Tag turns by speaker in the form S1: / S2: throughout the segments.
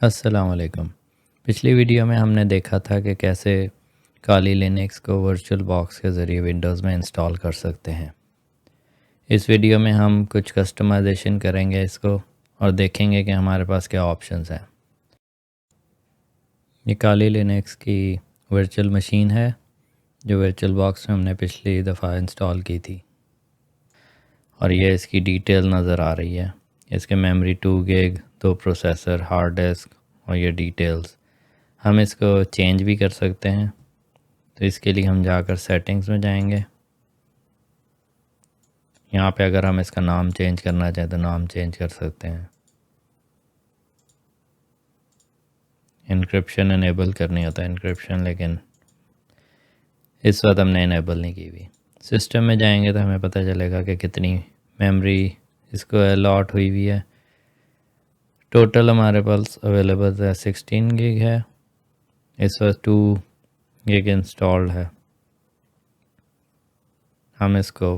S1: अस्सलाम वालेकुम। पिछली वीडियो में हमने देखा था कि कैसे काली लिनक्स को वर्चुअल बॉक्स के ज़रिए विंडोज़ में इंस्टॉल कर सकते हैं। इस वीडियो में हम कुछ कस्टमाइजेशन करेंगे इसको और देखेंगे कि हमारे पास क्या ऑप्शंस हैं। ये काली लिनक्स की वर्चुअल मशीन है जो वर्चुअल बॉक्स में हमने पिछली दफ़ा इंस्टॉल की थी और ये इसकी डिटेल नज़र आ रही है। इसके memory 2 gig, 2 processor, hard disk और ये डिटेल्स। हम इसको चेंज भी कर सकते हैं, तो इसके लिए हम जाकर सेटिंग्स में जाएंगे। यहाँ पे अगर हम इसका नाम चेंज करना चाहें तो नाम चेंज कर सकते हैं। इनक्रिप्शन इनेबल करनी होता है इनक्रिप्शन, लेकिन इस वक्त हमने इनेबल नहीं की हुई। सिस्टम में जाएंगे तो हमें पता चलेगा कि कितनी मेमोरी इसको अलॉट हुई हुई है। टोटल हमारे पास अवेलेबल है 16 गीग है। इस वक्त 2 गीग इंस्टॉल्ड है। हम इसको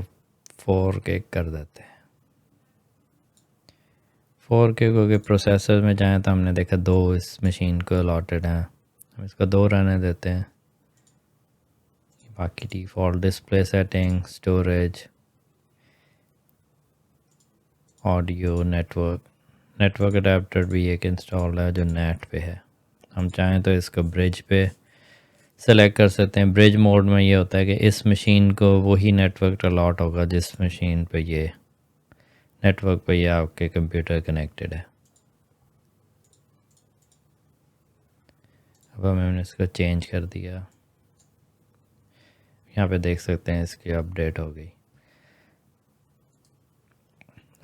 S1: 4 गीग कर देते हैं। 4 के को के प्रोसेसर में जाएं तो हमने देखा 2 इस मशीन को अलॉटेड हैं। हम इसको 2 रहने देते हैं। बाकी default display setting, storage, audio, network adapter भी एक इंस्टॉल है जो नेट पे है। हम चाहें तो इसको ब्रिज पे सेलेक्ट कर सकते हैं। ब्रिज मोड में ये होता है कि इस मशीन को वही नेटवर्क अलॉट होगा जिस मशीन पे ये नेटवर्क पे ये आपके कंप्यूटर कनेक्टेड है। अब हमने इसको चेंज कर दिया। यहाँ पे देख सकते हैं इसकी अपडेट हो गई।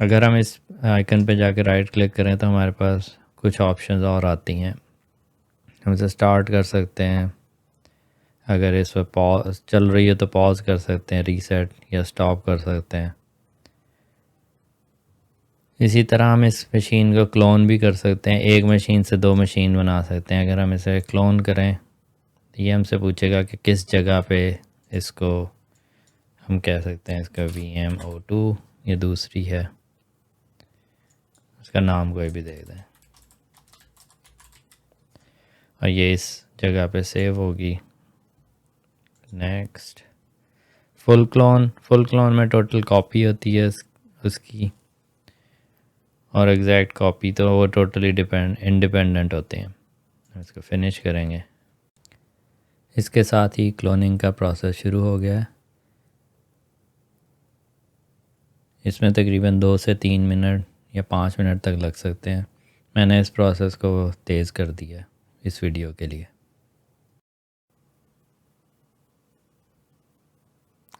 S1: अगर हम इस आइकन पे जाकर राइट क्लिक करें तो हमारे पास कुछ ऑप्शंस और आती हैं। हम इसे स्टार्ट कर सकते हैं। अगर इस पर पॉज चल रही है तो पॉज कर सकते हैं, रीसेट या स्टॉप कर सकते हैं। इसी तरह हम इस मशीन को क्लोन भी कर सकते हैं। एक मशीन से 2 मशीन बना सकते हैं। अगर हम इसे क्लोन करें तो ये हमसे पूछेगा कि किस जगह पे इसको हम कह सकते हैं। इसका VMO2 ये दूसरी है, इसका नाम कोई भी दे दें और ये इस जगह पे सेव होगी। नेक्स्ट। फुल क्लोन में टोटल कॉपी होती है उसकी, और एग्जैक्ट कॉपी तो वो टोटली इंडिपेंडेंट होते हैं। इसको फिनिश करेंगे। इसके साथ ही क्लोनिंग का प्रोसेस शुरू हो गया है। इसमें तकरीबन 2 से 3 मिनट या 5 मिनट तक लग सकते हैं। मैंने इस प्रोसेस को तेज़ कर दिया है इस वीडियो के लिए।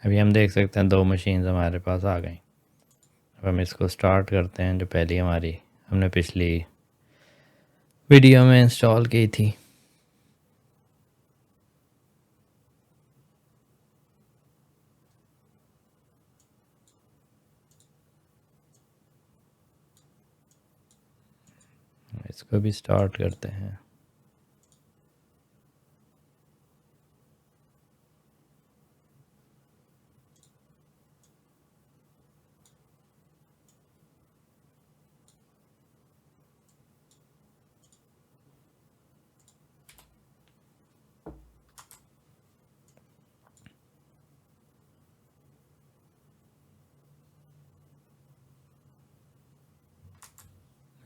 S1: अभी हम देख सकते हैं 2 मशीन्स हमारे पास आ गई। अब हम इसको स्टार्ट करते हैं जो पहली हमारी हमने पिछली वीडियो में इंस्टॉल की थी। इसको भी स्टार्ट करते हैं।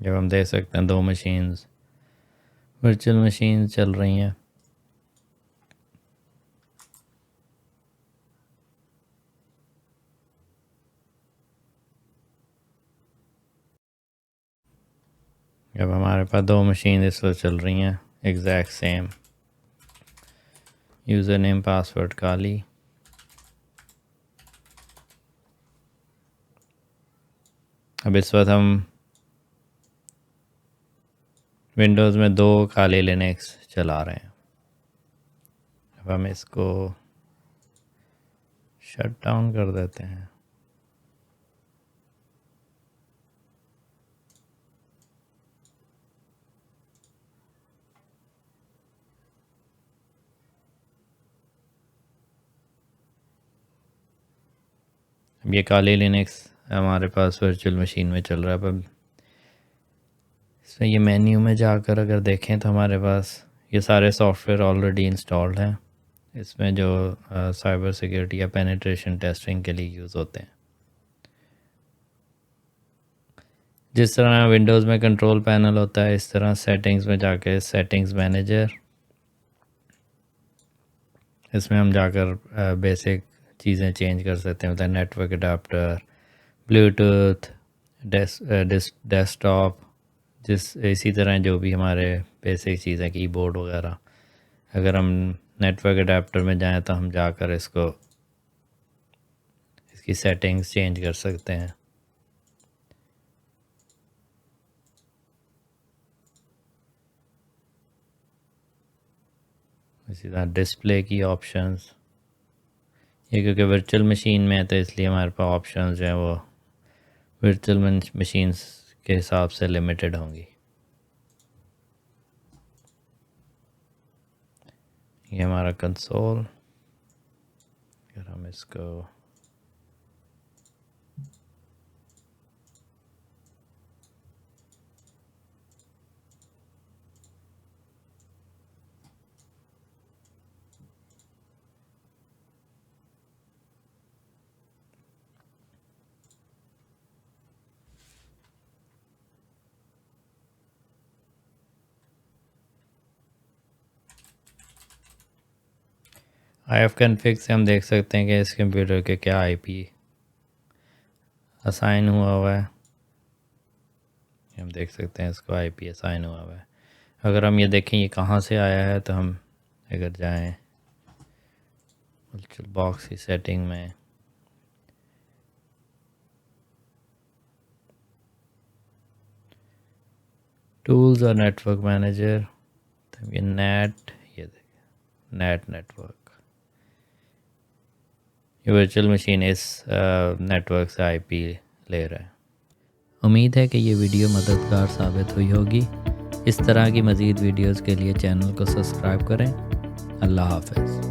S1: जब हम देख सकते हैं 2 मशीन्स वर्चुअल मशीन चल रही हैं। जब हमारे पास 2 मशीन इस वक्त चल रही हैं exact same, user name password काली। अब इस वक्त हम विंडोज़ में 2 काली लिनक्स चला रहे हैं। अब हम इसको शट डाउन कर देते हैं। ये काली लिनक्स हमारे पास वर्चुअल मशीन में चल रहा है। अब इसमें ये मेन्यू में जाकर अगर देखें तो हमारे पास ये सारे सॉफ्टवेयर ऑलरेडी इंस्टॉल्ड हैं। इसमें जो साइबर सिक्योरिटी या पेनिट्रेशन टेस्टिंग के लिए यूज़ होते हैं। जिस तरह विंडोज़ में कंट्रोल पैनल होता है, इस तरह सेटिंग्स में जाके सेटिंग्स मैनेजर, इसमें हम जाकर बेसिक चीज़ें चेंज कर सकते हैं, मतलब नेटवर्क अडाप्टर, ब्लूटूथ, डेस्कटॉप, इसी तरह जो भी हमारे बेसिक चीज़ें, कीबोर्ड वगैरह। अगर हम नेटवर्क अडाप्टर में जाएं तो हम जाकर इसकी सेटिंग्स चेंज कर सकते हैं। इसी तरह डिस्प्ले की ऑप्शंस, ये क्योंकि वर्चुअल मशीन में है तो इसलिए हमारे पास ऑप्शंस जो हैं वो वर्चुअल मशीन्स के हिसाब से लिमिटेड होंगी। ये हमारा कंसोल, अगर हम इसको ifconfig से हम देख सकते हैं कि इस कंप्यूटर के क्या आईपी असाइन हुआ है। हम देख सकते हैं इसको आईपी असाइन हुआ है। अगर हम ये देखें ये कहाँ से आया है, तो हम अगर जाएं VirtualBox की सेटिंग में, टूल्स और नेटवर्क मैनेजर, तो ये नेट, ये देखें नेटवर्क, ये वर्चुअल मशीन इस नेटवर्क से आईपी ले रहा है। उम्मीद है कि ये वीडियो मददगार साबित हुई होगी। इस तरह की मज़ीद वीडियोज़ के लिए चैनल को सब्सक्राइब करें। अल्लाह हाफ़िज़।